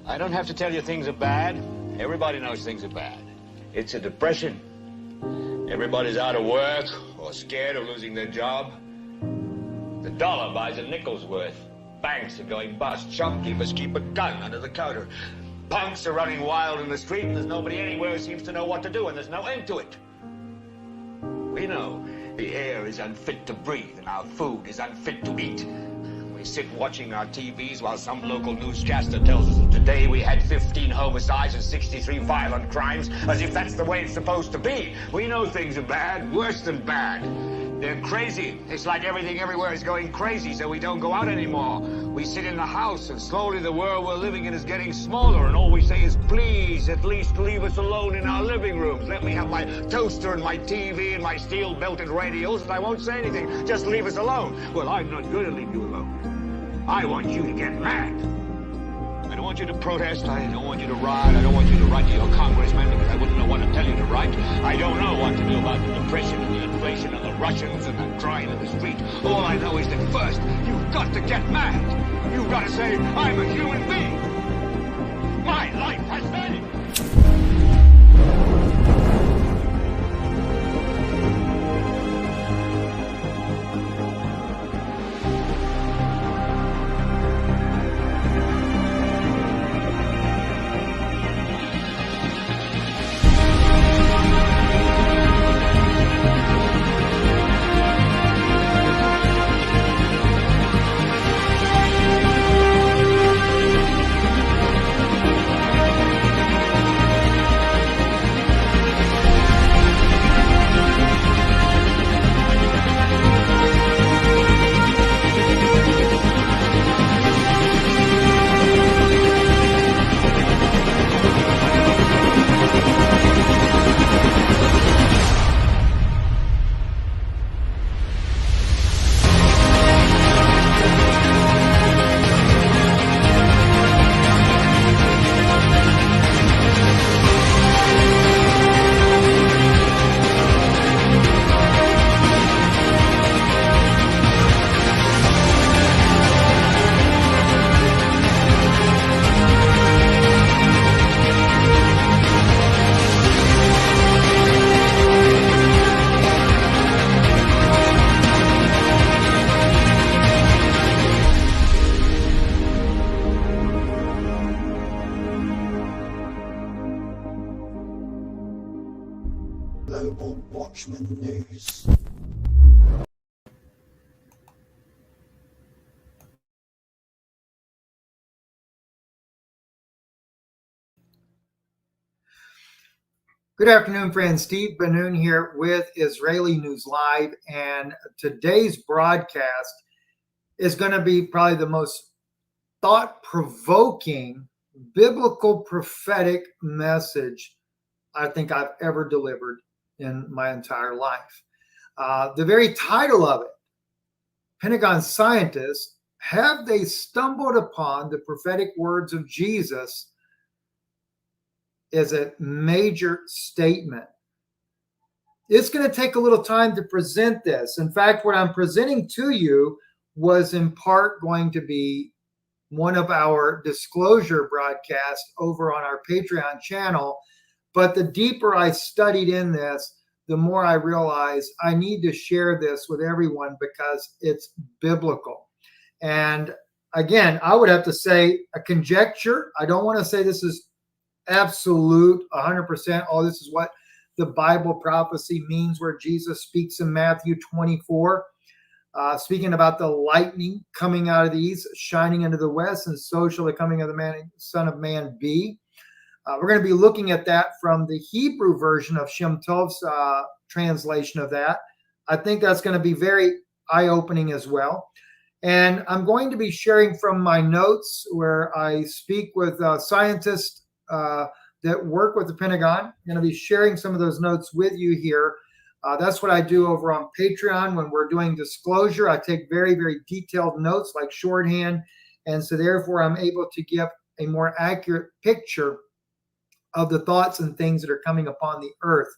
I don't have to tell you things are bad. Everybody knows things are bad. It's a depression. Everybody's out of work or scared of losing their job. The dollar buys a nickel's worth. Banks are going bust. Shopkeepers keep a gun under the counter. Punks are running wild in the street, and there's nobody anywhere who seems to know what to do, and there's no end to it. We know the air is unfit to breathe, and our food is unfit to eat. We sit watching our TVs while some local newscaster tells us that today we had 15 homicides and 63 violent crimes, as if that's the way it's supposed to be. We know things are bad, worse than bad. They're crazy. It's like everything everywhere is going crazy, so we don't go out anymore. We sit in the house, and slowly the world we're living in is getting smaller, and all we say is, please, at least leave us alone in our living rooms. Let me have my toaster and my TV and my steel-belted radios, and I won't say anything. Just leave us alone. Well, I'm not going to leave you alone. I want you to get mad. I don't want you to protest. I don't want you to riot. I don't want you to write to your congressman because I wouldn't know what to tell you to write. I don't know what to do about the depression and the inflation and the Russians and the crime in the street. All I know is that first, you've got to get mad. You've got to say, I'm a human being. My life has value. Global Watchman News. Good afternoon, friends. Steve Benoon here with Israeli News Live, and today's broadcast is going to be probably the most thought-provoking biblical prophetic message I think I've ever delivered in my entire life. The very title of it, Pentagon scientists, have they stumbled upon the prophetic words of Jesus, is a major statement. It's going to take a little time to present this. In fact, what I'm presenting to you was in part going to be one of our disclosure broadcasts over on our Patreon channel. But the deeper I studied in this, the more I realized I need to share this with everyone because it's biblical. And again, I would have to say a conjecture. I don't want to say this is absolute 100%. Oh, this is what the Bible prophecy means, where Jesus speaks in Matthew 24, speaking about the lightning coming out of the east, shining into the west, and so shall the coming of the Son of Man be. We're going to be looking at that from the Hebrew version of Shem Tov's translation of that. I think that's going to be very eye-opening as well. And I'm going to be sharing from my notes where I speak with scientists that work with the Pentagon. I'm going to be sharing some of those notes with you here. That's what I do over on Patreon when we're doing disclosure. I take very, very detailed notes like shorthand. And so therefore I'm able to give a more accurate picture of the thoughts and things that are coming upon the earth.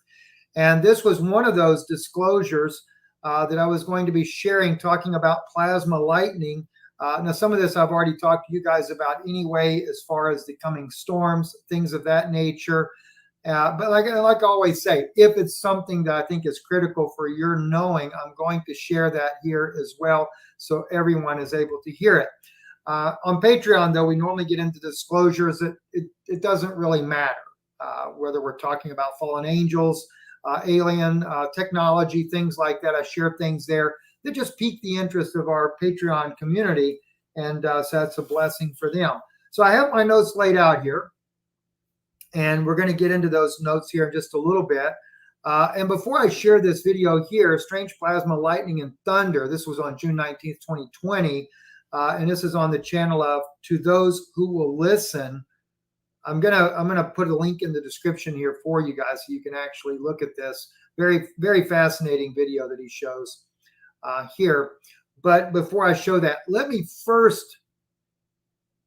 And this was one of those disclosures that I was going to be sharing, talking about plasma lightning Now, some of this I've already talked to you guys about anyway, as far as the coming storms, things of that nature. But like I always say, if it's something that I think is critical for your knowing, I'm going to share that here as well, so everyone is able to hear it. On Patreon, though, we normally get into disclosures that it doesn't really matter whether we're talking about fallen angels, alien technology, things like that. I share things there that just pique the interest of our Patreon community, and so that's a blessing for them. So I have my notes laid out here, and we're going to get into those notes here in just a little bit. And before I share this video here, Strange Plasma, Lightning, and Thunder, this was on June 19th, 2020, and this is on the channel of To Those Who Will Listen. I'm gonna put a link in the description here for you guys so you can actually look at this. Very, very fascinating video that he shows here. But before I show that, let me first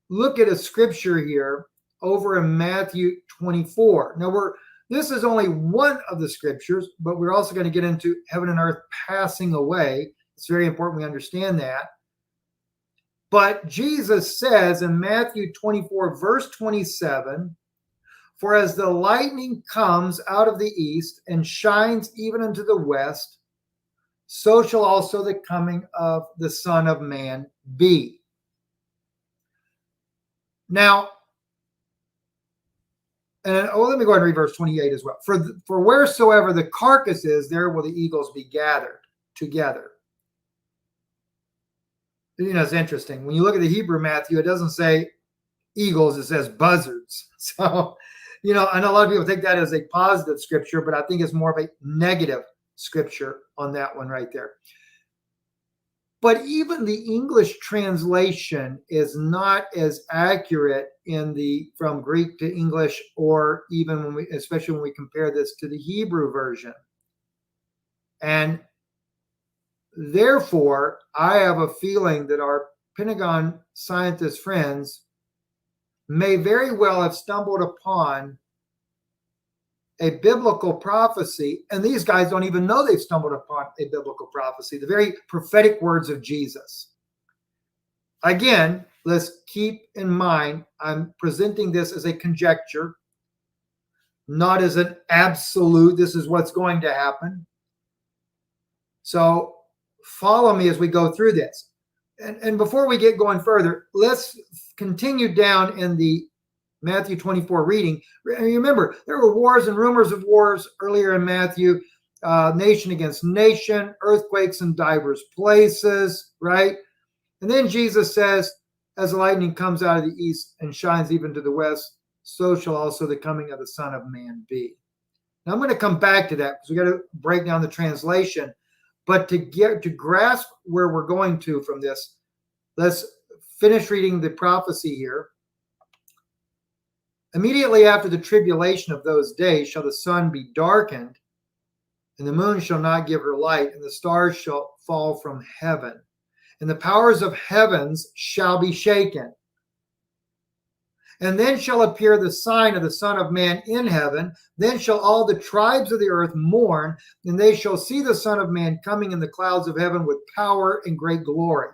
look at a scripture here over in Matthew 24. Now this is only one of the scriptures, but we're also going to get into heaven and earth passing away. It's very important we understand that. But Jesus says in Matthew 24, verse 27, "For as the lightning comes out of the east and shines even into the west, so shall also the coming of the Son of Man be." Now, let me go ahead and read verse 28 as well. For wheresoever the carcass is, there will the eagles be gathered together. It's interesting. When you look at the Hebrew Matthew, it doesn't say eagles, it says buzzards. So, I know a lot of people think that as a positive scripture, but I think it's more of a negative scripture on that one right there. But even the English translation is not as accurate from Greek to English, or even especially when we compare this to the Hebrew version. And therefore, I have a feeling that our Pentagon scientist friends may very well have stumbled upon a biblical prophecy, and these guys don't even know they've stumbled upon a biblical prophecy, the very prophetic words of Jesus. Again, let's keep in mind, I'm presenting this as a conjecture, not as an absolute, this is what's going to happen. So follow me as we go through this. And before we get going further, let's continue down in the Matthew 24 reading. And remember, there were wars and rumors of wars earlier in Matthew, nation against nation, earthquakes in divers places, right? And then Jesus says, as the lightning comes out of the east and shines even to the west, so shall also the coming of the Son of Man be. Now I'm going to come back to that because we got to break down the translation. But to grasp where we're going to from this, let's finish reading the prophecy here. Immediately after the tribulation of those days shall the sun be darkened, and the moon shall not give her light, and the stars shall fall from heaven, and the powers of heavens shall be shaken. And then shall appear the sign of the Son of Man in heaven. Then shall all the tribes of the earth mourn, and they shall see the Son of Man coming in the clouds of heaven with power and great glory.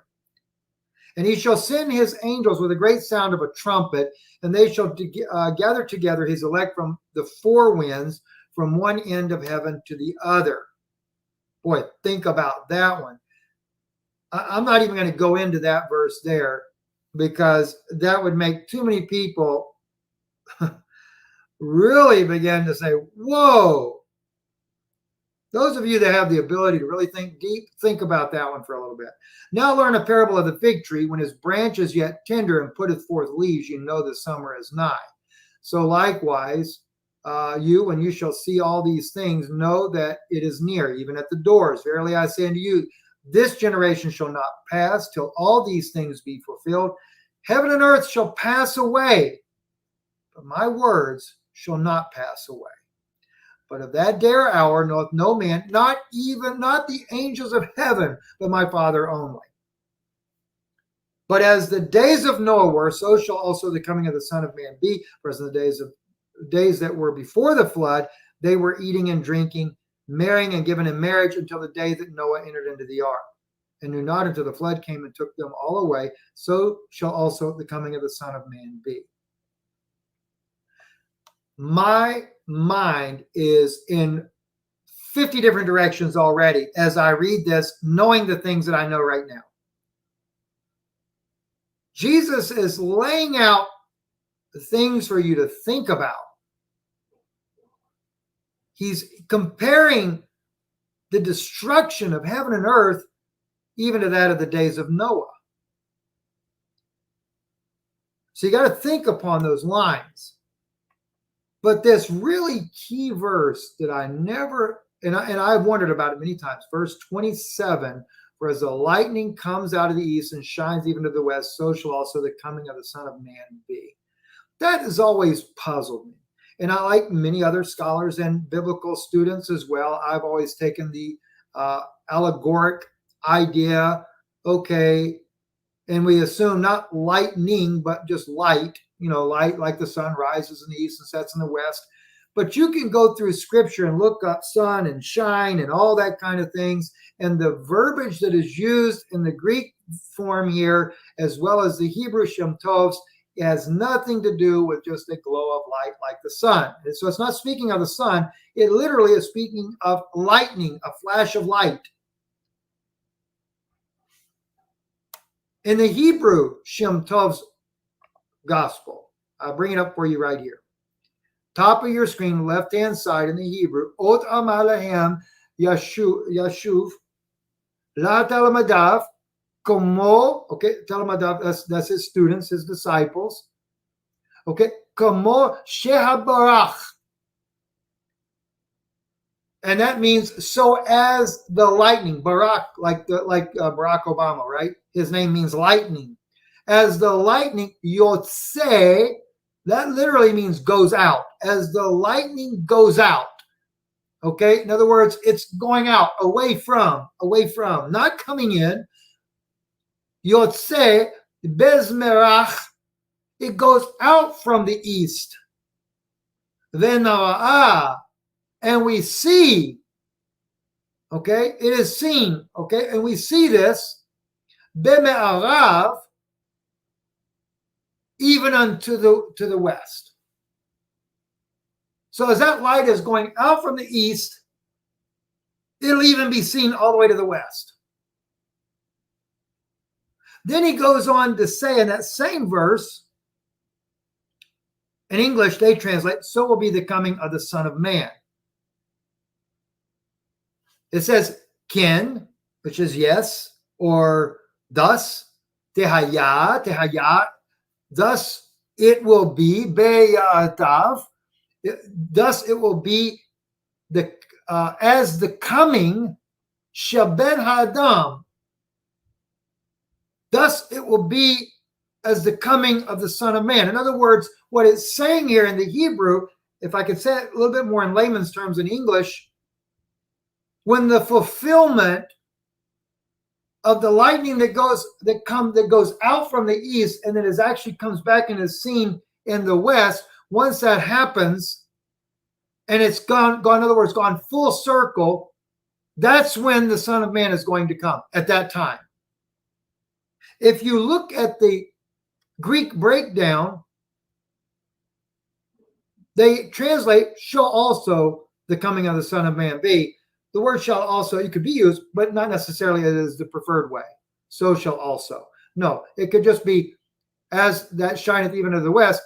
And he shall send his angels with a great sound of a trumpet, and they shall gather together his elect from the four winds, from one end of heaven to the other. Boy, think about that one. I'm not even going to go into that verse there, because that would make too many people really begin to say, whoa. Those of you that have the ability to really think deep, think about that one for a little bit. Now learn a parable of the fig tree. When his branch is yet tender and putteth forth leaves, you know the summer is nigh. So likewise, when you shall see all these things, know that it is near, even at the doors. Verily I say unto you, this generation shall not pass till all these things be fulfilled. Heaven and earth shall pass away, but my words shall not pass away. But of that day or hour knoweth no man, not the angels of heaven, but my Father only. But as the days of Noah were, so shall also the coming of the Son of Man be. For as in the days that were before the flood, they were eating and drinking, marrying and giving in marriage until the day that Noah entered into the ark. and knew not until the flood came and took them all away, so shall also the coming of the Son of Man be. My mind is in 50 different directions already as I read this, knowing the things that I know right now. Jesus is laying out the things for you to think about. He's comparing the destruction of heaven and earth even to that of the days of Noah. So you got to think upon those lines. But this really key verse that I never, and I've wondered about it many times, verse 27, for as the lightning comes out of the east and shines even to the west, so shall also the coming of the Son of Man be. That has always puzzled me. And I, like many other scholars and biblical students as well, I've always taken the allegoric idea, okay, and we assume not lightning, but just light, light like the sun rises in the east and sets in the west. But you can go through scripture and look up sun and shine and all that kind of things. And the verbiage that is used in the Greek form here, as well as the Hebrew Shem Tovs, has nothing to do with just a glow of light like the sun. And so it's not speaking of the sun. It literally is speaking of lightning, a flash of light. In the Hebrew Shem Tov's gospel, I'll bring it up for you right here. Top of your screen, left-hand side in the Hebrew, Ot Amalahem Yashuv, La Talamadav, Como, okay, Talamadav, that's his students, his disciples. Okay, Como Shehabarach. And that means so as the lightning, Barak, like Barack Obama, right? His name means lightning. As the lightning, Yotze, that literally means goes out. As the lightning goes out. Okay, in other words, it's going out, away from, not coming in. Yotze, Bezmerach, it goes out from the east. Vena'ah, and we see, okay, it is seen, okay, and we see this, Beme'arav, even unto the west. So as that light is going out from the east, it'll even be seen all the way to the west. Then he goes on to say in that same verse, in English they translate, so will be the coming of the Son of Man. It says ken, which is yes, or thus, tehaya, thus it will be, beyatav, thus it will be the as the coming, shaben hadam, thus it will be as the coming of the Son of Man. In other words, what it's saying here in the Hebrew, if I could say it a little bit more in layman's terms in English, when the fulfillment of the lightning that goes out from the east and then is actually comes back and is seen in the west, once that happens and it's gone, in other words, gone full circle, that's when the Son of Man is going to come at that time. If you look at the Greek breakdown, they translate shall also the coming of the Son of Man be. The word shall also, it could be used, but not necessarily as the preferred way. So shall also. No, it could just be as that shineth even to the west,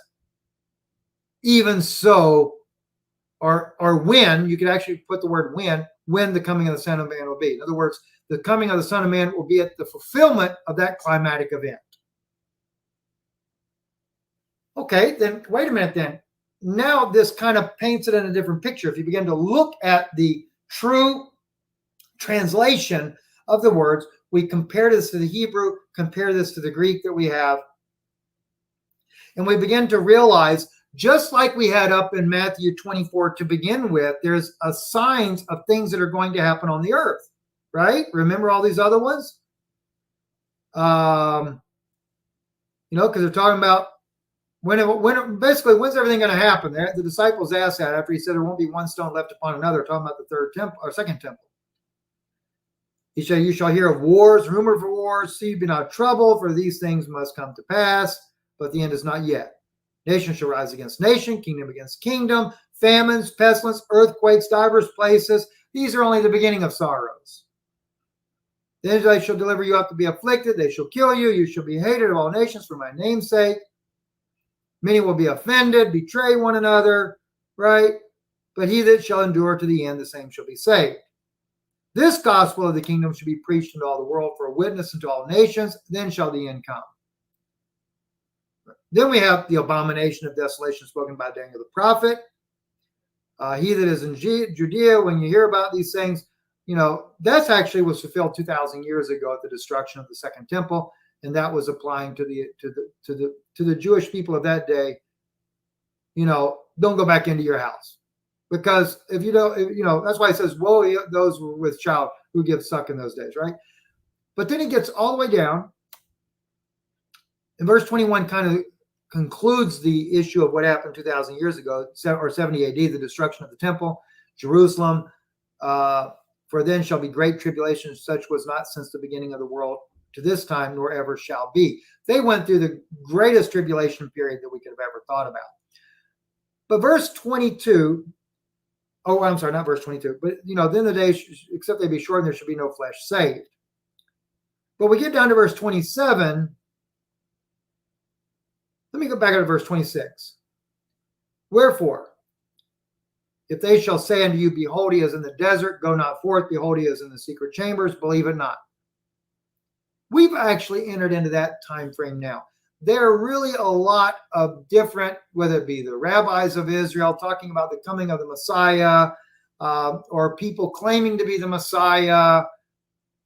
even so, or when, you could actually put the word when the coming of the Son of Man will be. In other words, the coming of the Son of Man will be at the fulfillment of that climatic event. Okay, then wait a minute then. Now this kind of paints it in a different picture. If you begin to look at the true translation of the words, we compare this to the Hebrew, compare this to the Greek that we have, and we begin to realize, just like we had up in Matthew 24 to begin with, there's signs of things that are going to happen on the earth, right? Remember all these other ones? Because they're talking about basically, when's everything going to happen? The disciples asked that after he said there won't be one stone left upon another, talking about the third temple or second temple. You shall hear of wars, rumor of wars. See, be not troubled, for these things must come to pass, but the end is not yet. Nation shall rise against nation, kingdom against kingdom, famines, pestilence, earthquakes, divers places. These are only the beginning of sorrows. Then they shall deliver you up to be afflicted. They shall kill you. You shall be hated of all nations for my name's sake. Many will be offended, betray one another, right? But he that shall endure to the end, the same shall be saved. This gospel of the kingdom shall be preached into all the world for a witness unto all nations. Then shall the end come. Then we have the abomination of desolation spoken by Daniel the prophet. He that is in Judea, when you hear about these things, that's actually was fulfilled 2,000 years ago at the destruction of the Second Temple, and that was applying to the Jewish people of that day. Don't go back into your house, because if you don't, that's why it says, "Woe those with child who give suck in those days," right? But then it gets all the way down, and verse 21 kind of concludes the issue of what happened 2,000 years ago, or 70 AD, the destruction of the temple, Jerusalem. For then shall be great tribulation, such was not since the beginning of the world to this time, nor ever shall be. They went through the greatest tribulation period that we could have ever thought about. But verse 22, I'm sorry, not verse 22, but then the days, except they be shortened, there shall be no flesh saved. But we get down to verse 27. Let me go back to verse 26. Wherefore, if they shall say unto you, behold, he is in the desert, go not forth. Behold, he is in the secret chambers, believe it not. We've actually entered into that time frame now. There are really a lot of different, whether it be the rabbis of Israel talking about the coming of the Messiah, or people claiming to be the Messiah.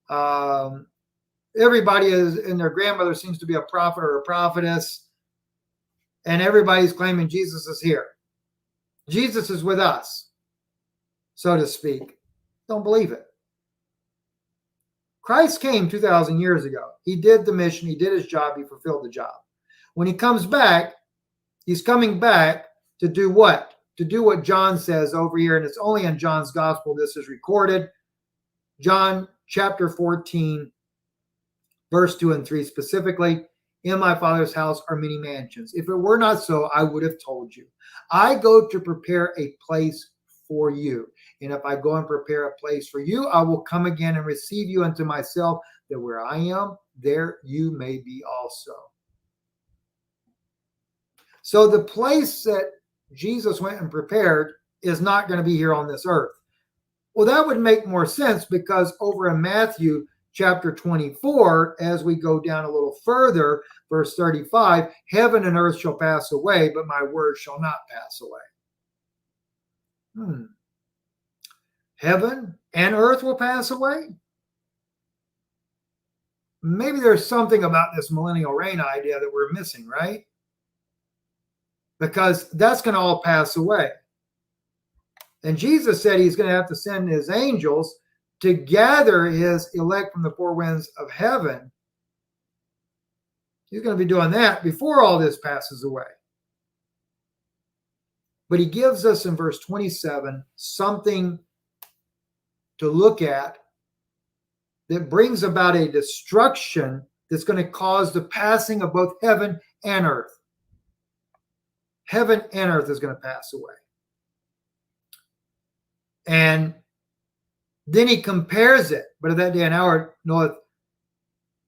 Everybody is, and their grandmother seems to be a prophet or a prophetess, and everybody's claiming Jesus is here. Jesus is with us, so to speak. Don't believe it. Christ came 2,000 years ago. He did the mission. He did his job. He fulfilled the job. When he comes back, he's coming back to do what? To do what John says over here, and it's only in John's gospel this is recorded. John chapter 14, verse 2 and 3 specifically. In my Father's house are many mansions. If it were not so, I would have told you. I go to prepare a place for you. And if I go and prepare a place for you, I will come again and receive you unto myself, that where I am, there you may be also. So the place that Jesus went and prepared is not going to be here on this earth. Well, that would make more sense, because over in Matthew chapter 24, as we go down a little further, verse 35, heaven and earth shall pass away, but my word shall not pass away. Heaven and earth will pass away? Maybe there's something about this millennial reign idea that we're missing, right? Because that's going to all pass away. And Jesus said he's going to have to send his angels to gather his elect from the four winds of heaven. He's going to be doing that before all this passes away. But he gives us in verse 27 something to look at that brings about a destruction that's going to cause the passing of both heaven and earth. Heaven and earth is going to pass away. And then he compares it. But at that day and hour knoweth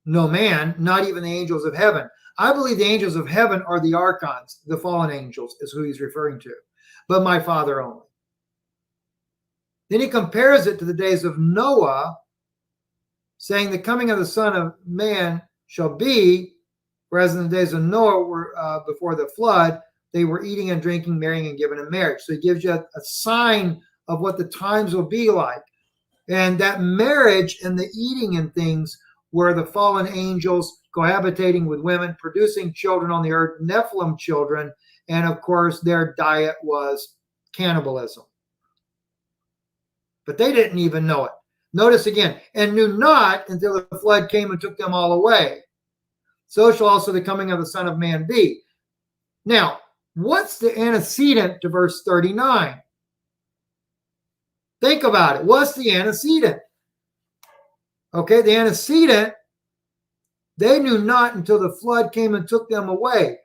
no man, not even the angels of heaven. I believe the angels of heaven are the archons, the fallen angels is who he's referring to. But my Father only. Then he compares it to the days of Noah, saying the coming of the Son of Man shall be, whereas in the days of Noah were before the flood, they were eating and drinking, marrying and giving in marriage. So he gives you a sign of what the times will be like. And that marriage and the eating and things were the fallen angels cohabitating with women, producing children on the earth, Nephilim children. And of course, their diet was cannibalism. But they didn't even know it. Notice again, and knew not until the flood came and took them all away. So shall also the coming of the Son of Man be. Now, what's the antecedent to verse 39? Think about it. What's the antecedent? Okay, the antecedent, they knew not until the flood came and took them away.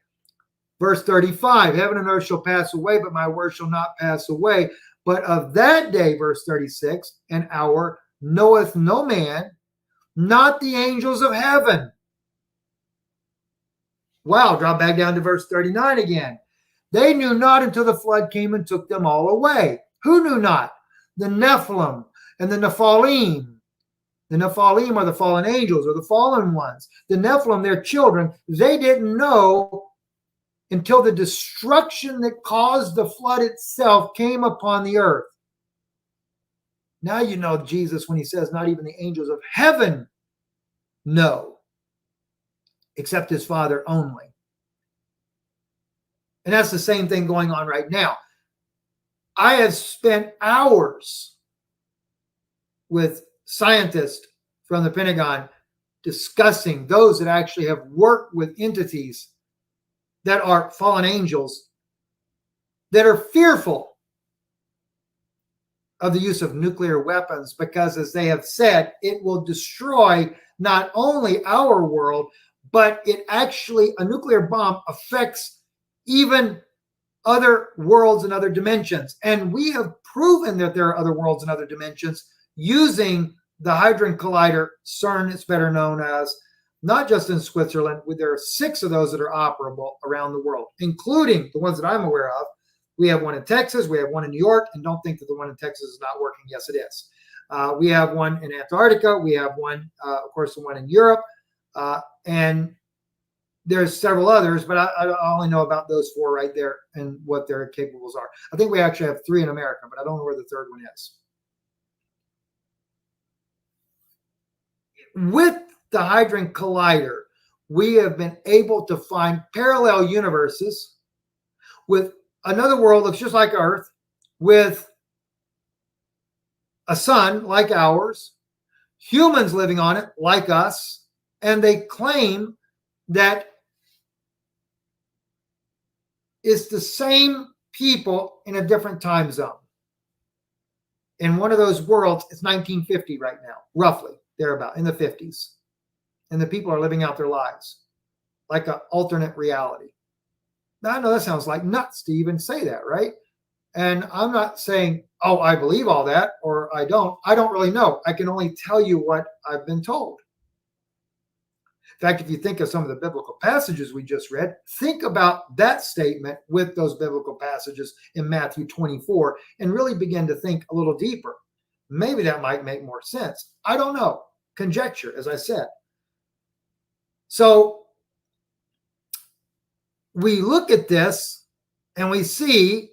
Verse 35, heaven and earth shall pass away, but my word shall not pass away. But of that day, verse 36, an hour knoweth no man, not the angels of heaven. Wow, drop back down to verse 39 again. They knew not until the flood came and took them all away. Who knew not? The Nephilim and the Nephilim. The Nephilim are the fallen angels or the fallen ones. The Nephilim, their children, they didn't know until the destruction that caused the flood itself came upon the earth. Now you know Jesus when he says not even the angels of heaven know, except his Father only. And that's the same thing going on right now. I have spent hours with scientists from the Pentagon discussing those that actually have worked with entities that are fallen angels that are fearful of the use of nuclear weapons because, as they have said, it will destroy not only our world, but it actually, a nuclear bomb affects even other worlds and other dimensions. And we have proven that there are other worlds and other dimensions using the Hadron Collider, CERN, it's better known as, not just in Switzerland. There are 6 of those that are operable around the world, including the ones that I'm aware of. We have one in Texas, we have one in New York, and don't think that the one in Texas is not working. Yes, it is. We have one in Antarctica. We have one, of course, the one in Europe. And there's several others, but I only know about those 4 right there and what their capables are. I think we actually have 3 in America, but I don't know where the 3rd one is. With the Hadron Collider, we have been able to find parallel universes with another world looks just like Earth, with a sun like ours, humans living on it like us, and they claim that it's the same people in a different time zone. In one of those worlds, it's 1950 right now, roughly, thereabout, in the 50s. And the people are living out their lives like an alternate reality. Now, I know that sounds like nuts to even say that, right? And I'm not saying, oh, I believe all that, or I don't. I don't really know. I can only tell you what I've been told. In fact, if you think of some of the biblical passages we just read, think about that statement with those biblical passages in Matthew 24 and really begin to think a little deeper. Maybe that might make more sense. I don't know. Conjecture, as I said. So we look at this and we see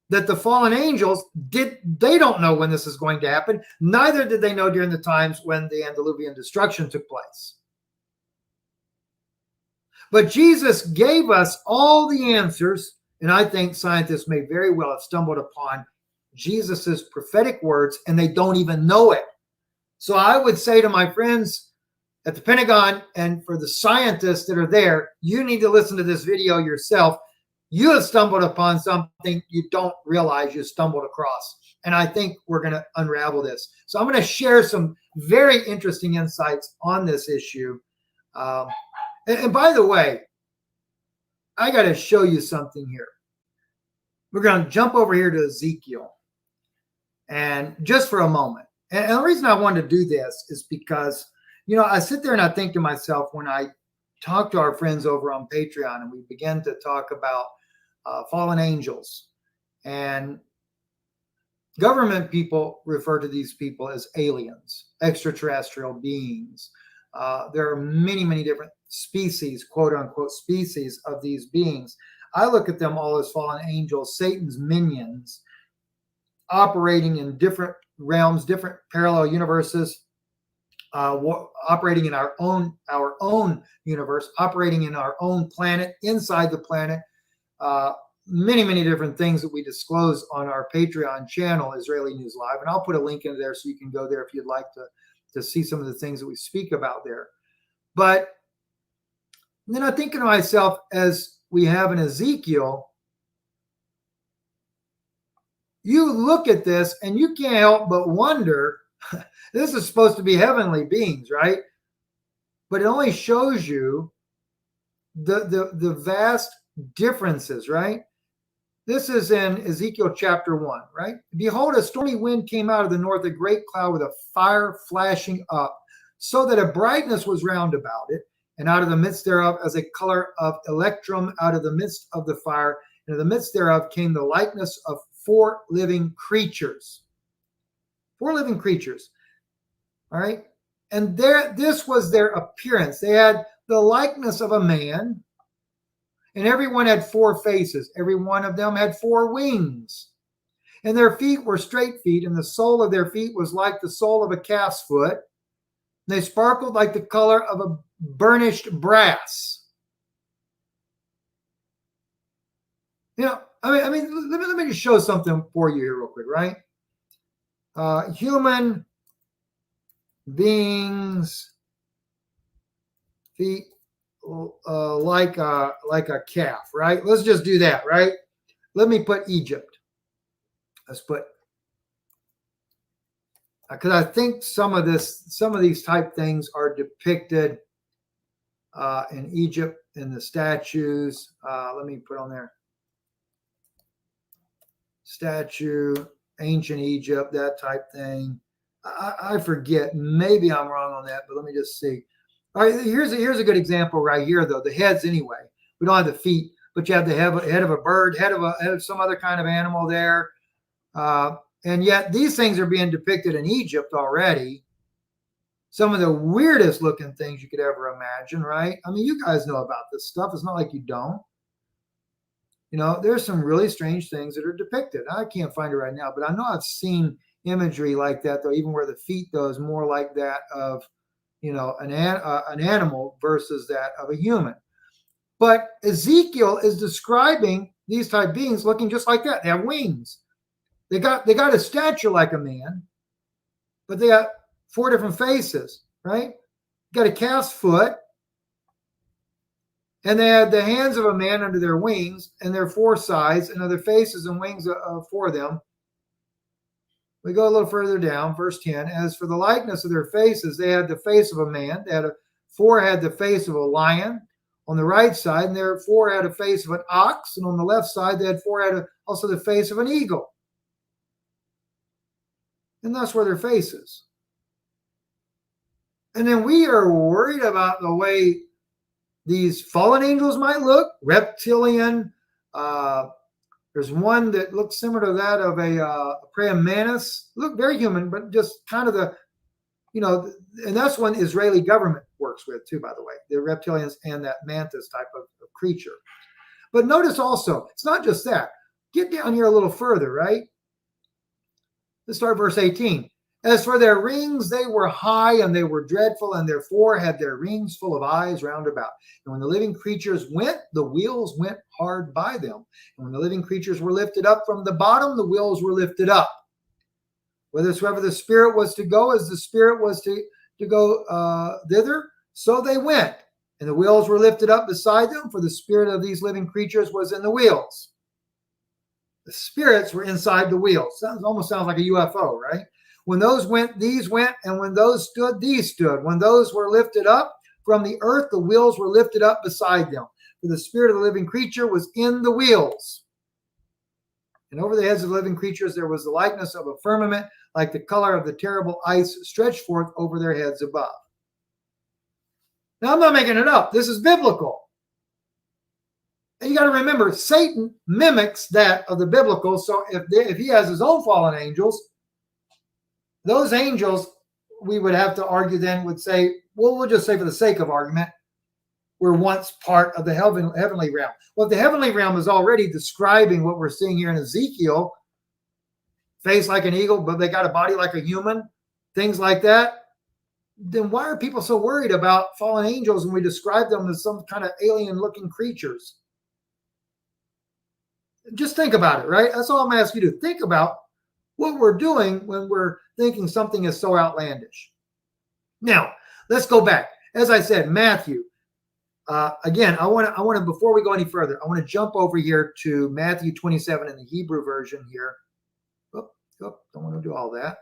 that the fallen angels they don't know when this is going to happen. Neither did they know during the times when the antediluvian destruction took place. But Jesus gave us all the answers, and I think scientists may very well have stumbled upon Jesus's prophetic words, and they don't even know it. So I would say to my friends at the Pentagon and for the scientists that are there, you need to listen to this video yourself. You have stumbled upon something you don't realize you stumbled across. And I think we're going to unravel this. So I'm going to share some very interesting insights on this issue. And by the way, I got to show you something here. We're going to jump over here to Ezekiel. And just for a moment. And the reason I wanted to do this is because, I sit there and I think to myself when I talk to our friends over on Patreon and we begin to talk about fallen angels. And government people refer to these people as aliens, extraterrestrial beings. There are many, many different species, quote unquote, species of these beings. I look at them all as fallen angels, Satan's minions, operating in different realms, different parallel universes, operating in our own universe, operating in our own planet, inside the planet. Many, many different things that we disclose on our Patreon channel, Israeli News Live. And I'll put a link in there so you can go there if you'd like to see some of the things that we speak about there. But then I'm thinking to myself, as we have in Ezekiel, you look at this and you can't help but wonder This is supposed to be heavenly beings, right? But it only shows you the vast differences, right? This is in Ezekiel chapter 1, right? Behold, a stormy wind came out of the north, a great cloud with a fire flashing up, so that a brightness was round about it, and out of the midst thereof as a color of electrum out of the midst of the fire, and in the midst thereof came the likeness of 4 living creatures. 4 living creatures. All right. And this was their appearance. They had the likeness of a man, and everyone had 4 faces. Every one of them had 4 wings. And their feet were straight feet, and the sole of their feet was like the sole of a calf's foot. They sparkled like the color of a burnished brass. You know, I mean, let me just show something for you here real quick, right? Human beings' feet like a calf, right? Let's just do that, right? Let me put Egypt. Let's put, because I think some of these type things are depicted in Egypt in the statues. Let me put on there. Statue, ancient Egypt, that type thing. I forget. Maybe I'm wrong on that, but let me just see. All right, here's a good example right here, though. The heads, anyway. We don't have the feet, but you have the head of a bird, head of some other kind of animal there. And yet these things are being depicted in Egypt already. Some of the weirdest looking things you could ever imagine, right? I mean, you guys know about this stuff. It's not like you don't. You know, there's some really strange things that are depicted. I can't find it right now, but I know I've seen imagery like that, though, even where the feet, though, is more like that of, you know, an animal versus that of a human. But Ezekiel is describing these type beings looking just like that. They have wings. They got a stature like a man, but they got 4 different faces, right? Got a calf's foot, and they had the hands of a man under their wings, and their 4 sides, and other faces and wings for them. We go a little further down, verse 10. As for the likeness of their faces, they had the face of a man. They had 4 had the face of a lion on the right side, and their 4 had a face of an ox, and on the left side, they had 4 had also the face of an eagle. And that's where their faces. And then we are worried about the way these fallen angels might look, reptilian. There's one that looks similar to that of a praying mantis. Look very human, but just kind of the, you know, and that's one Israeli government works with too, by the way, the reptilians and that mantis type of creature. But notice also, it's not just that. Get down here a little further, right? Let's start verse 18. As for their rings, they were high and they were dreadful, and their 4 had their rings full of eyes round about. And when the living creatures went, the wheels went hard by them. And when the living creatures were lifted up from the bottom, the wheels were lifted up. Whithersoever the spirit was to go, as the spirit was to go thither, so they went. And the wheels were lifted up beside them, for the spirit of these living creatures was in the wheels. The spirits were inside the wheels. Almost sounds like a UFO, right? When those went, these went, and when those stood, these stood. When those were lifted up from the earth, the wheels were lifted up beside them. For the spirit of the living creature was in the wheels. And over the heads of the living creatures there was the likeness of a firmament, like the color of the terrible ice stretched forth over their heads above. Now, I'm not making it up. This is biblical. And you got to remember, Satan mimics that of the biblical. So if he has his own fallen angels, those angels, we would have to argue then, would say, well, we'll just say for the sake of argument, were once part of the heavenly realm. Well, if the heavenly realm is already describing what we're seeing here in Ezekiel, face like an eagle, but they got a body like a human, things like that, then why are people so worried about fallen angels when we describe them as some kind of alien-looking creatures? Just think about it, right? That's all I'm asking you to think about what we're doing when we're thinking something is so outlandish. Now, let's go back. As I said, Matthew. Again, I want to, before we go any further, I want to jump over here to Matthew 27 in the Hebrew version here. Don't want to do all that.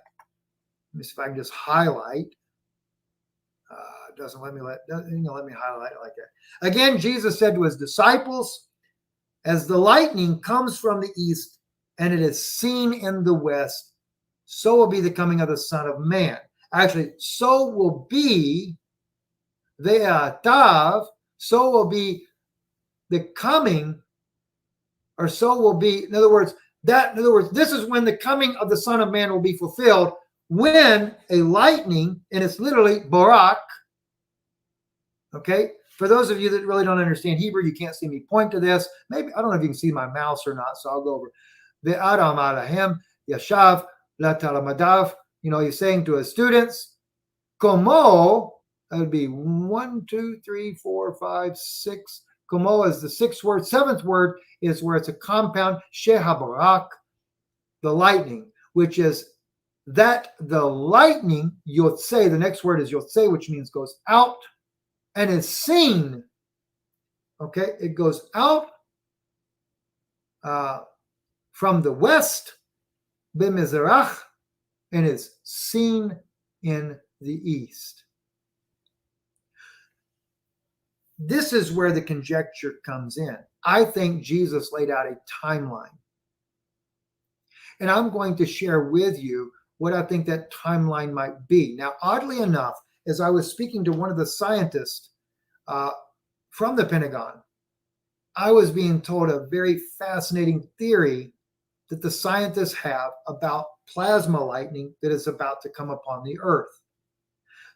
Let me see if I can just highlight. Doesn't let me highlight it like that. Again, Jesus said to his disciples, as the lightning comes from the east and it is seen in the west, so will be the coming of the Son of Man. Actually, so will be ve'atav, so will be the coming, or so will be, in other words, this is when the coming of the Son of Man will be fulfilled, when a lightning, and it's literally barak. Okay, for those of you that really don't understand Hebrew, you can't see me point to this. Maybe, I don't know if you can see my mouse or not, so I'll go over. Ve'adam alahem yashav latalamadav. He's saying to his students, como, that would be 1, 2, 3, 4, 5, 6. Como is the sixth word. Seventh word is where it's a compound, shehabarak, the lightning, which is that the lightning, yotzei, the next word is yotzei, which means goes out and is seen. Okay, it goes out from the west, b'mizrach, and is seen in the east. This is where the conjecture comes in. I think Jesus laid out a timeline. And I'm going to share with you what I think that timeline might be. Now, oddly enough, as I was speaking to one of the scientists from the Pentagon, I was being told a very fascinating theory that the scientists have about plasma lightning that is about to come upon the earth.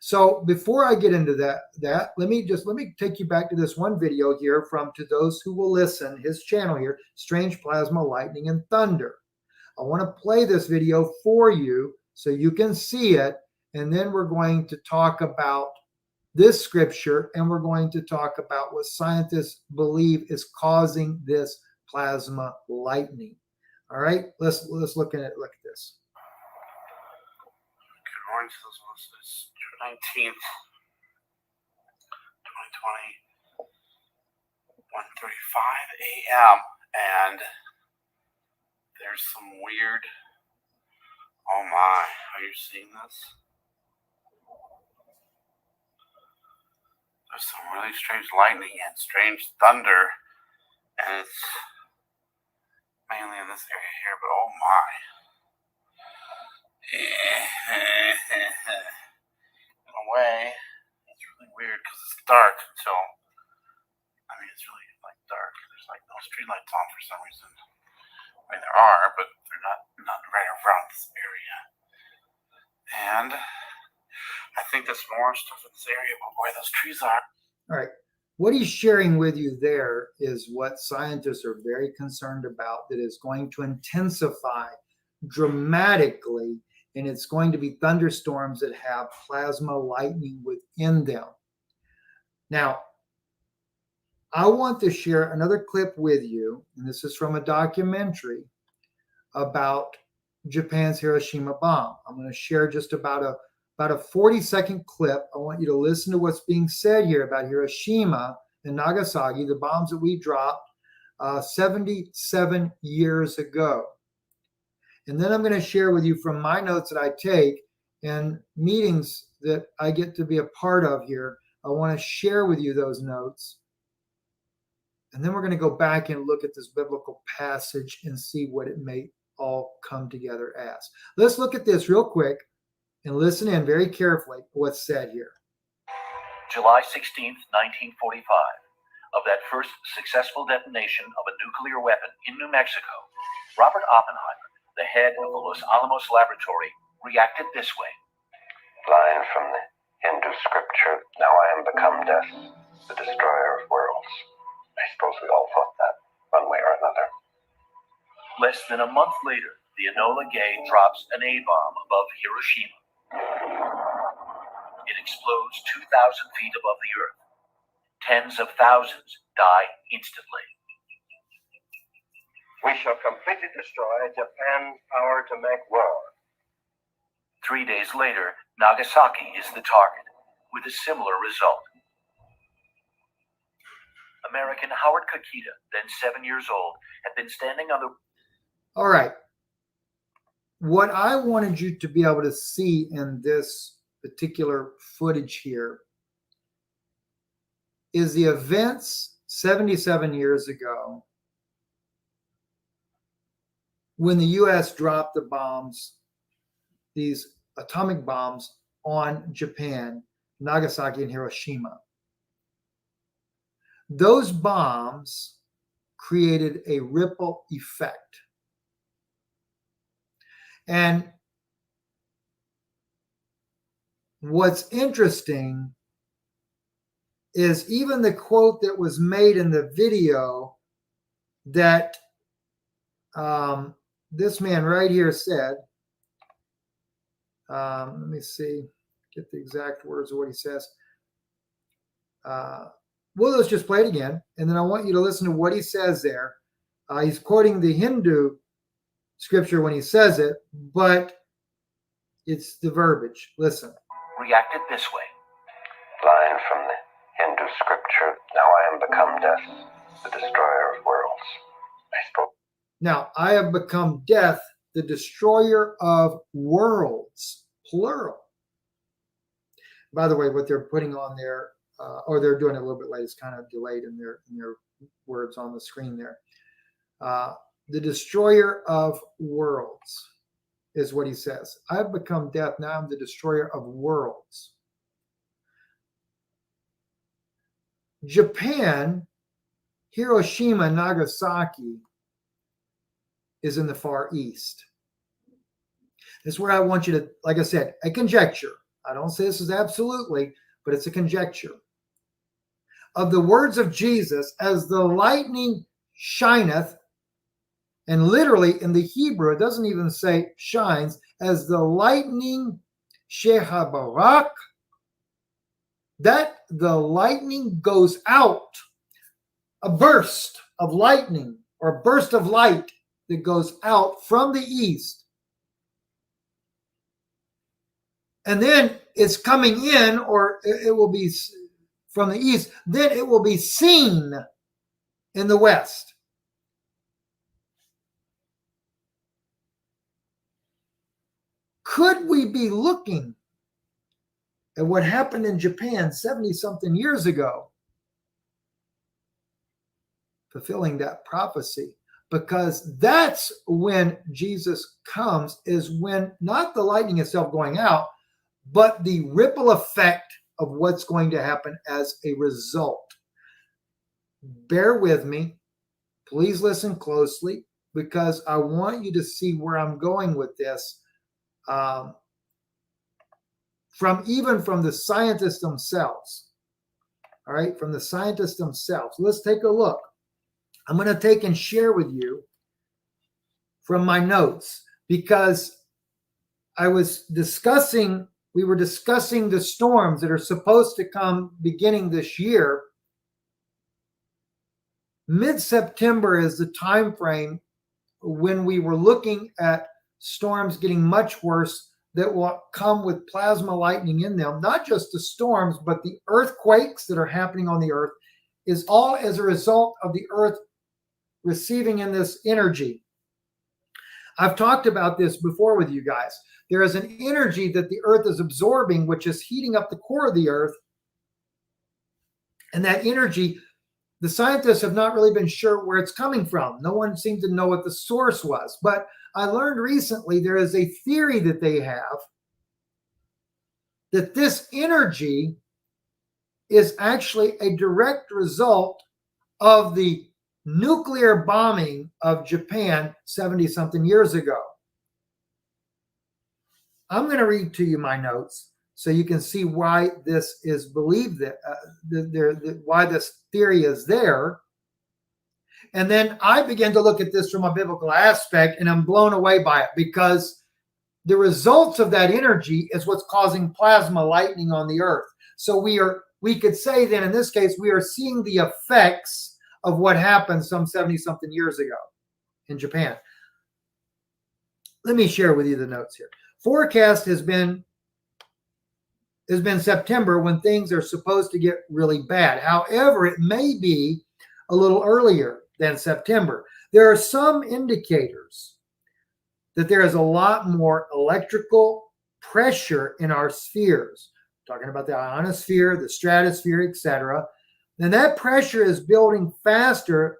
So before I get into that, let me take you back to this one video here to those who will listen, his channel here, Strange Plasma Lightning and Thunder. I want to play this video for you so you can see it, and then we're going to talk about this scripture, and we're going to talk about what scientists believe is causing this plasma lightning. All right, let's look at this. Good morning, this 19th, 2020, 1:35 a.m. and there's some weird, oh my, are you seeing this? There's some really strange lightning and strange thunder, and it's mainly in this area here, but oh my. In a way, it's really weird because it's dark until, it's really dark. There's no street lights on for some reason. There are, but they're not right around this area. And I think there's more stuff in this area about where those trees are. All right. What he's sharing with you there is what scientists are very concerned about, that is going to intensify dramatically, and it's going to be thunderstorms that have plasma lightning within them. Now, I want to share another clip with you, and this is from a documentary about Japan's Hiroshima bomb. I'm going to share just about a 40-second clip. I want you to listen to what's being said here about Hiroshima and Nagasaki, the bombs that we dropped 77 years ago. And then I'm going to share with you from my notes that I take and meetings that I get to be a part of here. I want to share with you those notes. And then we're going to go back and look at this biblical passage and see what it may all come together as. Let's look at this real quick and listen in very carefully to what's said here. July 16th, 1945, of that first successful detonation of a nuclear weapon in New Mexico, Robert Oppenheimer, the head of the Los Alamos laboratory, reacted this way. Line from the Hindu scripture, now I am become death, the destroyer of worlds. I suppose we all thought that, one way or another. Less than a month later, the Enola Gay drops an A-bomb above Hiroshima. It explodes 2,000 feet above the earth. Tens of thousands die instantly. We shall completely destroy Japan's power to make war. 3 days later, Nagasaki is the target, with a similar result. American Howard Kakita, then 7 years old, had been standing on the... All right. what I wanted you to be able to see in this particular footage here is the events 77 years ago when the U.S. dropped the bombs, these atomic bombs on Japan, Nagasaki and Hiroshima. Those bombs created a ripple effect. And what's interesting is even the quote that was made in the video that this man right here said, let me see, get the exact words of what he says. Well, let's just play it again. And then I want you to listen to what he says there. He's quoting the Hindu scripture when he says it, but it's the verbiage. Listen. Reacted this way. Line from the Hindu scripture, now I am become death, the destroyer of worlds. I spoke. Now, I have become death, the destroyer of worlds, plural. By the way, what they're putting on there, or they're doing it a little bit late, it's kind of delayed in their words on the screen there. The destroyer of worlds is what he says. I have become death, now I'm the destroyer of worlds. Japan, Hiroshima, Nagasaki is in the Far East. This is where I want you to, like I said, a conjecture. I don't say this is absolutely, but it's a conjecture. Of the words of Jesus, as the lightning shineth, and literally in the Hebrew, it doesn't even say shines, as the lightning shehabarak, that the lightning goes out, a burst of lightning or a burst of light that goes out from the east. And then it's coming in, or it will be from the east, then it will be seen in the west. Could we be looking at what happened in Japan 70-something years ago, fulfilling that prophecy? Because that's when Jesus comes, is when not the lightning itself going out, but the ripple effect of what's going to happen as a result. Bear with me. Please listen closely, because I want you to see where I'm going with this. From the scientists themselves. All right, from the scientists themselves. Let's take a look. I'm going to take and share with you from my notes, because we were discussing the storms that are supposed to come beginning this year. Mid-September is the time frame when we were looking at storms getting much worse that will come with plasma lightning in them. Not just the storms, but the earthquakes that are happening on the earth is all as a result of the earth receiving in this energy. I've talked about this before with you guys. There is an energy that the earth is absorbing, which is heating up the core of the earth. And that energy, the scientists have not really been sure where it's coming from. No one seemed to know what the source was. But I learned recently there is a theory that they have that this energy is actually a direct result of the nuclear bombing of Japan 70-something years ago. I'm going to read to you my notes so you can see why this is believed, why this theory is there. And then I began to look at this from a biblical aspect, and I'm blown away by it, because the results of that energy is what's causing plasma lightning on the earth. So we could say then in this case, we are seeing the effects of what happened some 70-something years ago in Japan. Let me share with you the notes here. Forecast has been September, when things are supposed to get really bad. However, it may be a little earlier than September. There are some indicators that there is a lot more electrical pressure in our spheres. Talking about the ionosphere, the stratosphere, etc. And that pressure is building faster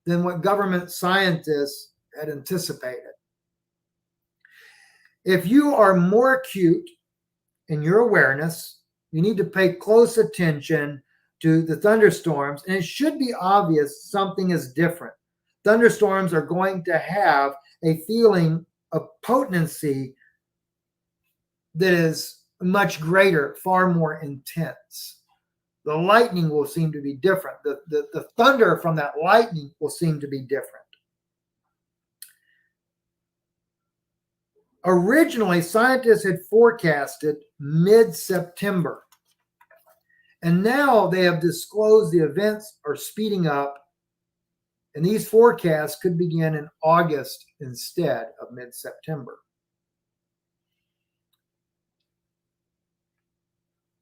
than what government scientists had anticipated. If you are more acute in your awareness, you need to pay close attention to the thunderstorms, and it should be obvious something is different. Thunderstorms are going to have a feeling of potency that is much greater, far more intense. The lightning will seem to be different. The thunder from that lightning will seem to be different. Originally, scientists had forecasted mid-September, and now they have disclosed the events are speeding up, and these forecasts could begin in August instead of mid-September.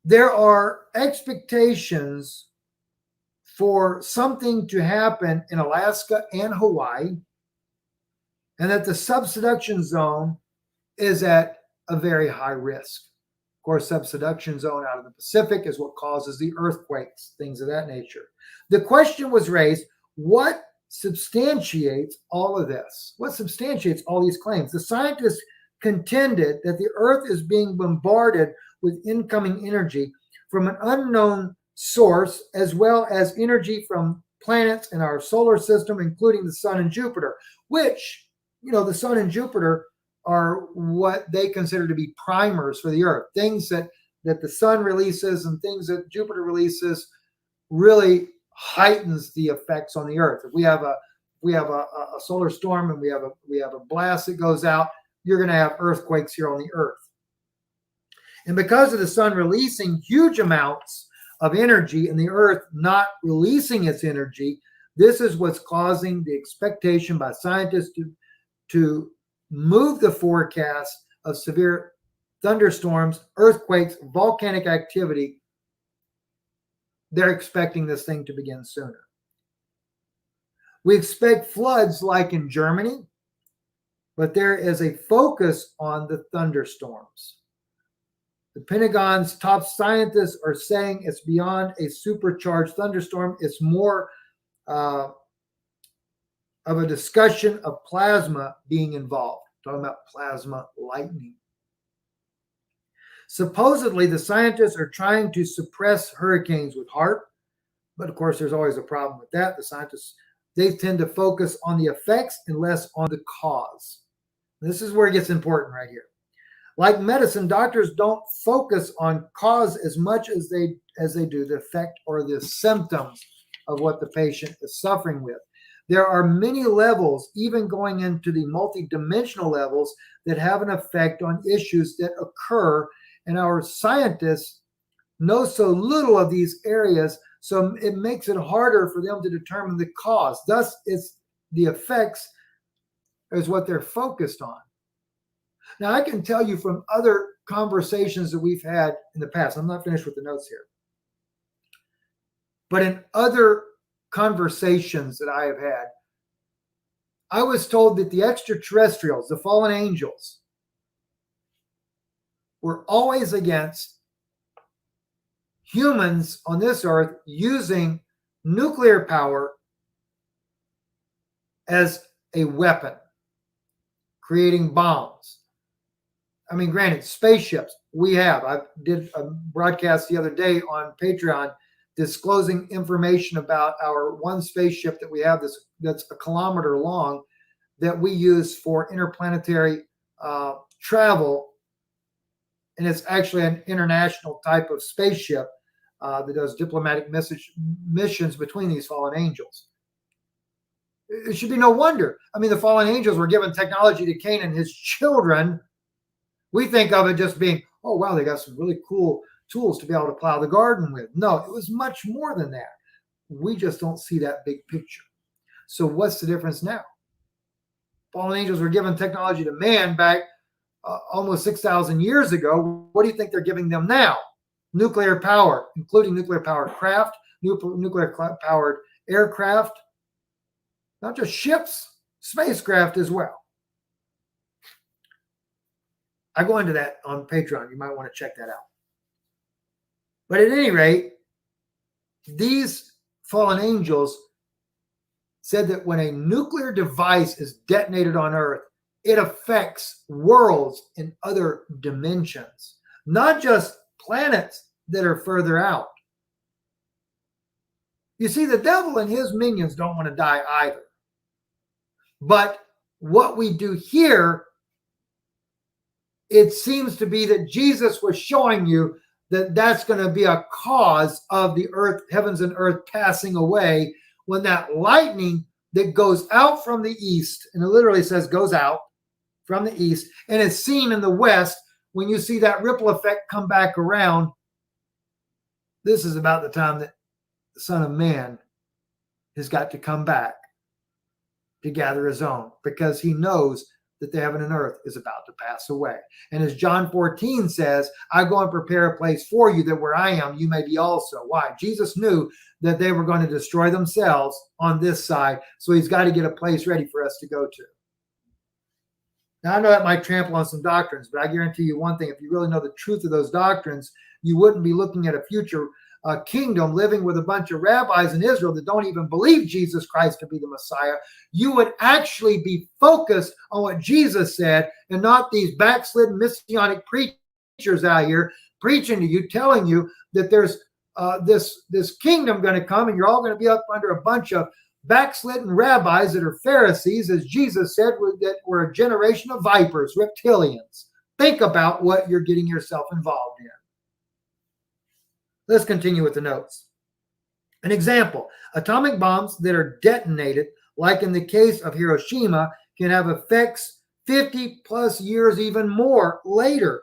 There are expectations for something to happen in Alaska and Hawaii, and that the subduction zone is at a very high risk. Of course, subduction zone out of the Pacific is what causes the earthquakes, things of that nature. The question was raised, what substantiates all of this? What substantiates all these claims? The scientists contended that the Earth is being bombarded with incoming energy from an unknown source, as well as energy from planets in our solar system, including the Sun and Jupiter, which, the Sun and Jupiter are what they consider to be primers for the Earth. Things that the Sun releases and things that Jupiter releases really heightens the effects on the Earth. If we have a solar storm and we have a blast that goes out, you're going to have earthquakes here on the Earth. And because of the Sun releasing huge amounts of energy and the Earth not releasing its energy, this is what's causing the expectation by scientists to move the forecast of severe thunderstorms, earthquakes, volcanic activity. They're expecting this thing to begin sooner. We expect floods like in Germany, but there is a focus on the thunderstorms. The Pentagon's top scientists are saying it's beyond a supercharged thunderstorm. It's more of a discussion of plasma being involved. Talking about plasma lightning. Supposedly, the scientists are trying to suppress hurricanes with HAARP, but of course, there's always a problem with that. The scientists, they tend to focus on the effects and less on the cause. This is where it gets important right here. Like medicine, doctors don't focus on cause as much as they do the effect or the symptoms of what the patient is suffering with. There are many levels, even going into the multidimensional levels, that have an effect on issues that occur, and our scientists know so little of these areas, so it makes it harder for them to determine the cause. Thus, it's the effects is what they're focused on. Now, I can tell you from other conversations that we've had in the past, I'm not finished with the notes here, but in other conversations that I have had, I was told that the extraterrestrials, the fallen angels, were always against humans on this earth using nuclear power as a weapon, creating bombs. I mean, granted, spaceships, I did a broadcast the other day on Patreon disclosing information about our one spaceship that we have that's a kilometer long that we use for interplanetary travel. And it's actually an international type of spaceship that does diplomatic missions between these fallen angels. It should be no wonder. I mean, the fallen angels were given technology to Cain and his children. We think of it just being, oh, wow, they got some really cool tools to be able to plow the garden with. No, it was much more than that. We just don't see that big picture. So what's the difference now? Fallen angels were given technology to man back almost 6,000 years ago. What do you think they're giving them now? Nuclear power, including nuclear-powered craft, nuclear-powered aircraft, not just ships, spacecraft as well. I go into that on Patreon. You might want to check that out. But at any rate, these fallen angels said that when a nuclear device is detonated on Earth, it affects worlds in other dimensions, not just planets that are further out. You see, the devil and his minions don't want to die either. But what we do here, it seems to be that Jesus was showing you that that's going to be a cause of the earth, heavens and earth passing away when that lightning that goes out from the east, and it literally says goes out from the east, and is seen in the west, when you see that ripple effect come back around, this is about the time that the Son of Man has got to come back to gather his own, because he knows that the heaven and earth is about to pass away. And as John 14 says, I go and prepare a place for you, that where I am, you may be also. Why? Jesus knew that they were going to destroy themselves on this side, so he's got to get a place ready for us to go to. Now, I know that might trample on some doctrines, but I guarantee you one thing: if you really know the truth of those doctrines, you wouldn't be looking at a future kingdom living with a bunch of rabbis in Israel that don't even believe Jesus Christ to be the Messiah. You would actually be focused on what Jesus said, and not these backslidden messianic preachers out here preaching to you, telling you that there's this kingdom going to come, and you're all going to be up under a bunch of backslidden rabbis that are Pharisees, as Jesus said, that were a generation of vipers, reptilians. Think about what you're getting yourself involved in. Let's continue with the notes. An example: atomic bombs that are detonated, like in the case of Hiroshima, can have effects 50 plus years, even more later.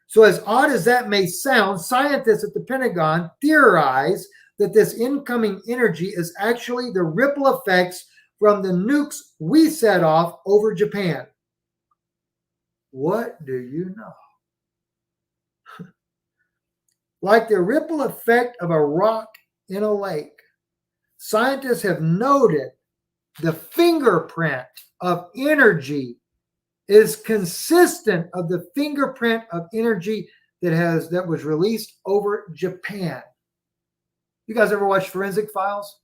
So as odd as that may sound, scientists at the Pentagon theorize that this incoming energy is actually the ripple effects from the nukes we set off over Japan. What do you know? Like the ripple effect of a rock in a lake, scientists have noted the fingerprint of energy is consistent of the fingerprint of energy that was released over Japan. You guys ever watch Forensic Files?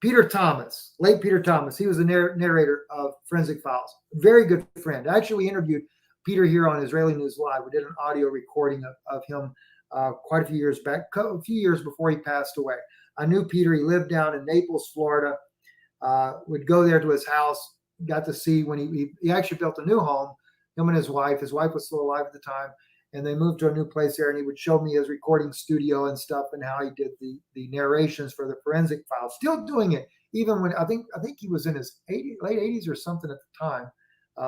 Peter Thomas, late Peter Thomas, he was the narrator of Forensic Files. Very good friend. Actually, we interviewed Peter here on Israeli News Live. We did an audio recording of him quite a few years back, a few years before he passed away. I knew Peter. He lived down in Naples, Florida. Would go there to his house. Got to see when he actually built a new home, him and his wife. His wife was still alive at the time, and they moved to a new place there, and he would show me his recording studio and stuff, and how he did the narrations for the Forensic Files. Still doing it, even when I think he was in his late 80s or something at the time,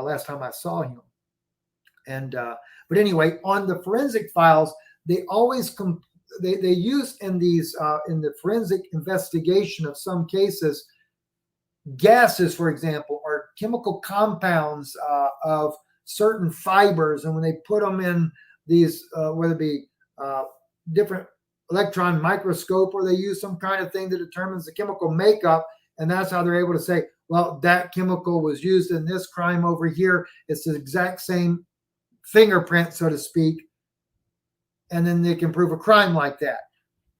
last time I saw him. And but anyway, on the Forensic Files, they always they use in these in the forensic investigation of some cases, gases, for example, or chemical compounds of certain fibers, and when they put them in these, whether it be different electron microscope, or they use some kind of thing that determines the chemical makeup, and that's how they're able to say, well, that chemical was used in this crime over here. It's the exact same fingerprint, so to speak, and then they can prove a crime like that.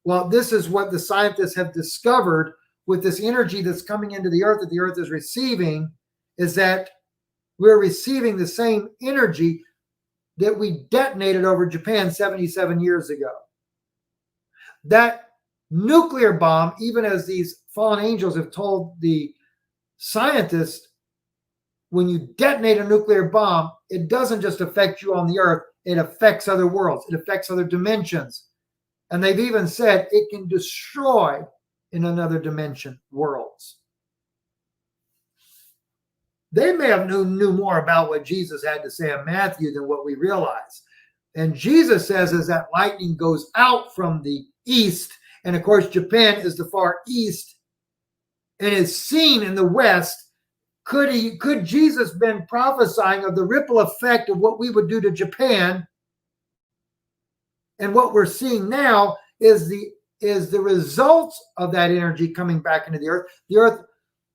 Well, this is what the scientists have discovered with this energy that's coming into the earth, that the earth is receiving, is that we're receiving the same energy that we detonated over Japan 77 years ago. That nuclear bomb, even as these fallen angels have told the scientists, when you detonate a nuclear bomb, it doesn't just affect you on the earth, it affects other worlds, it affects other dimensions. And they've even said it can destroy in another dimension worlds. They may have knew more about what Jesus had to say in Matthew than what we realize. And Jesus says as that lightning goes out from the east, and of course Japan is the far east, and is seen in the west, could Jesus been prophesying of the ripple effect of what we would do to Japan? And what we're seeing now is the results of that energy coming back into the earth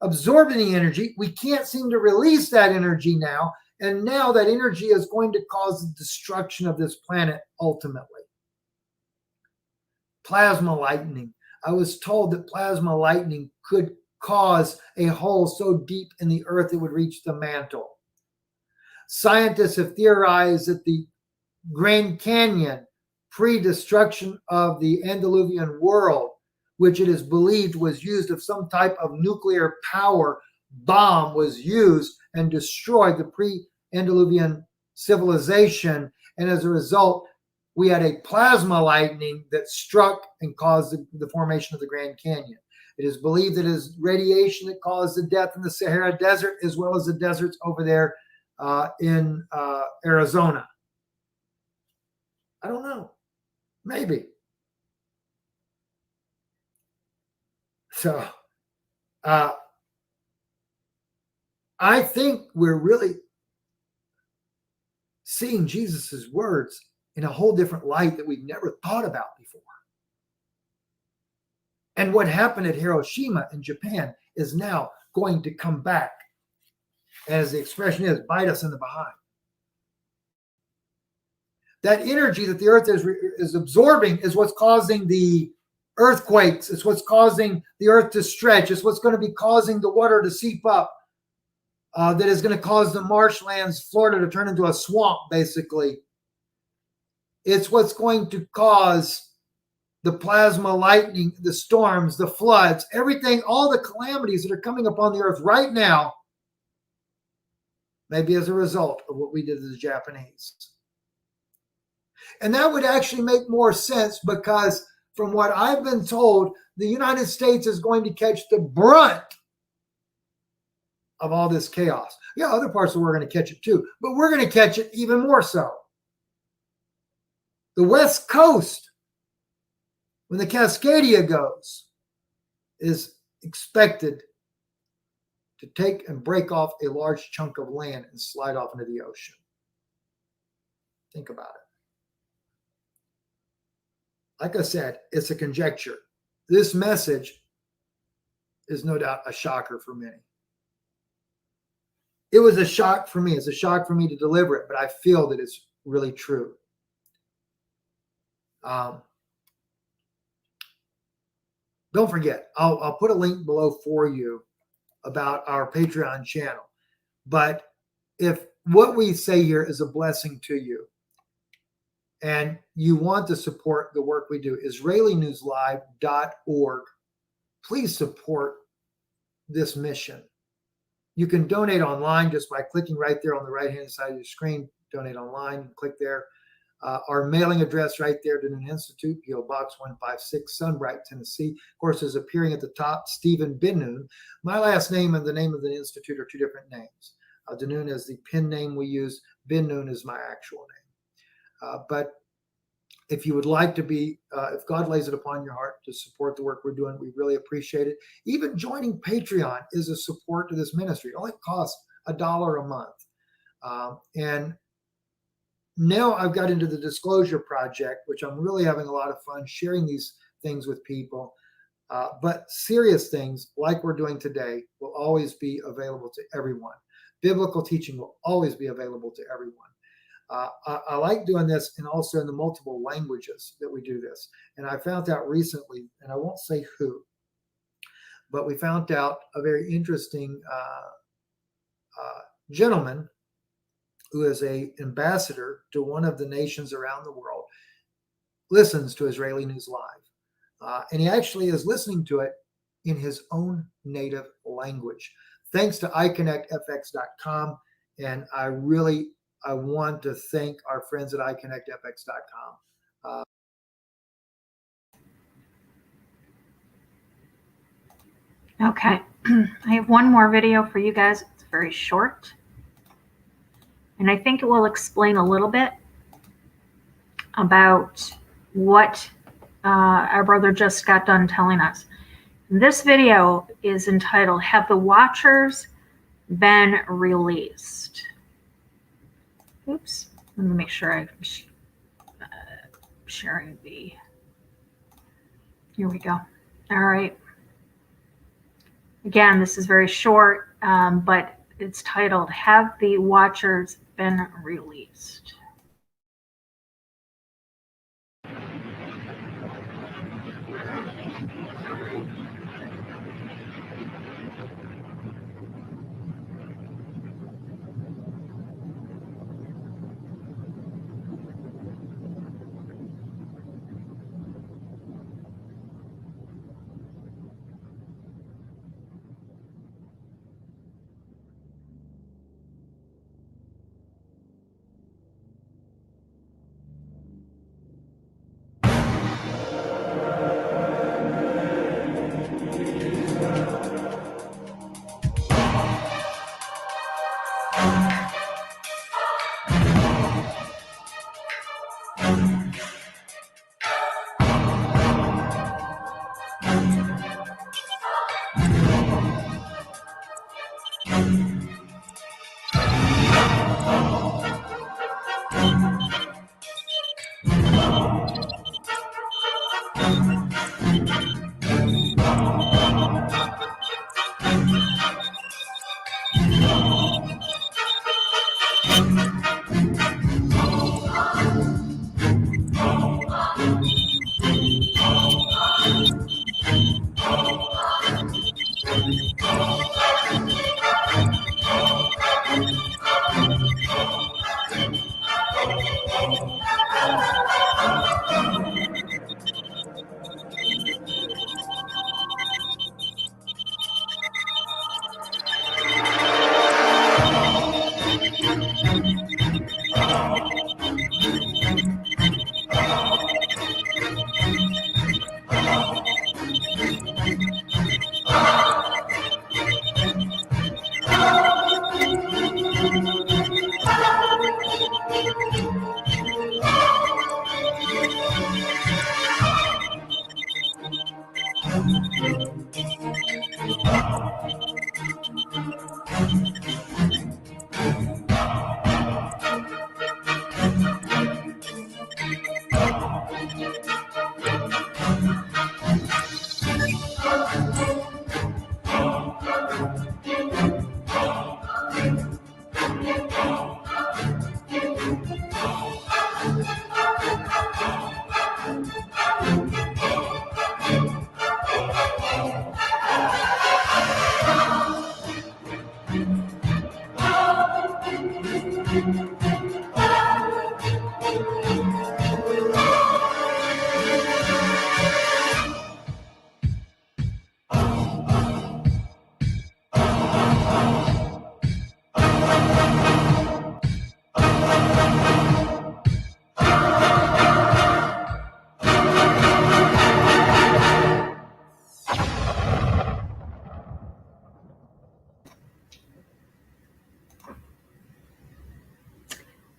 absorbing the energy. We can't seem to release that energy now. And now that energy is going to cause the destruction of this planet ultimately. Plasma lightning. I was told that plasma lightning could cause a hole so deep in the earth it would reach the mantle. Scientists have theorized that the Grand Canyon, pre-destruction of the antediluvian world, which it is believed was used of some type of nuclear power bomb, was used and destroyed the pre-antediluvian civilization. And as a result, we had a plasma lightning that struck and caused the formation of the Grand Canyon. It is believed that it is radiation that caused the death in the Sahara Desert, as well as the deserts over there in Arizona. I don't know. Maybe. So I think we're really seeing Jesus's words in a whole different light that we've never thought about before. And what happened at Hiroshima in Japan is now going to come back, as the expression is, bite us in the behind. That energy that the earth is absorbing is what's causing the earthquakes. It's what's causing the earth to stretch. It's what's going to be causing the water to seep up. That is going to cause the marshlands, Florida, to turn into a swamp, basically. It's what's going to cause the plasma lightning, the storms, the floods, everything, all the calamities that are coming upon the earth right now, maybe as a result of what we did to the Japanese. And that would actually make more sense, because from what I've been told, the United States is going to catch the brunt of all this chaos. Yeah, other parts of the world are going to catch it too, but we're going to catch it even more so. The West Coast, when the Cascadia goes, is expected to take and break off a large chunk of land and slide off into the ocean. Think about it. Like I said, it's a conjecture. This message is no doubt a shocker for many. It was a shock for me. It's a shock for me to deliver it, but I feel that it's really true. Don't forget, I'll put a link below for you about our Patreon channel. But if what we say here is a blessing to you, and you want to support the work we do, IsraeliNewsLive.org, please support this mission. You can donate online just by clicking right there on the right-hand side of your screen, donate online, click there. Our mailing address right there, Danoon Institute, P.O. Box 156, Sunbright, Tennessee. Of course, is appearing at the top, Stephen Benoon. My last name and the name of the institute are two different names. Danoon is the pen name we use. Benoon is my actual name. But if you would like to be, if God lays it upon your heart to support the work we're doing, we really appreciate it. Even joining Patreon is a support to this ministry. It only costs $1 a month. And now I've got into the disclosure project, which I'm really having a lot of fun sharing these things with people. But serious things like we're doing today will always be available to everyone. Biblical teaching will always be available to everyone. I like doing this, and also in the multiple languages that we do this. And I found out recently, and I won't say who, but we found out a very interesting gentleman who is an ambassador to one of the nations around the world, listens to Israeli News Live. And he actually is listening to it in his own native language, thanks to iConnectFX.com. And I want to thank our friends at iConnectFX.com. Okay, I have one more video for you guys. It's very short, and I think it will explain a little bit about what our brother just got done telling us. This video is entitled, "Have the Watchers Been Released?" Oops, let me make sure I'm sharing the, here we go. All right. Again, this is very short, but It's titled, Have the Watchers Been Released?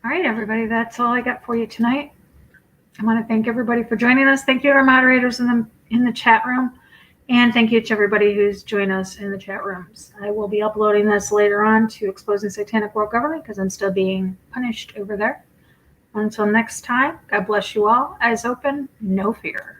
All right, everybody, that's all I got for you tonight. I want to thank everybody for joining us. Thank you to our moderators in the chat room. And thank you to everybody who's joined us in the chat rooms. I will be uploading this later on to Exposing Satanic World Government because I'm still being punished over there. Until next time, God bless you all. Eyes open, no fear.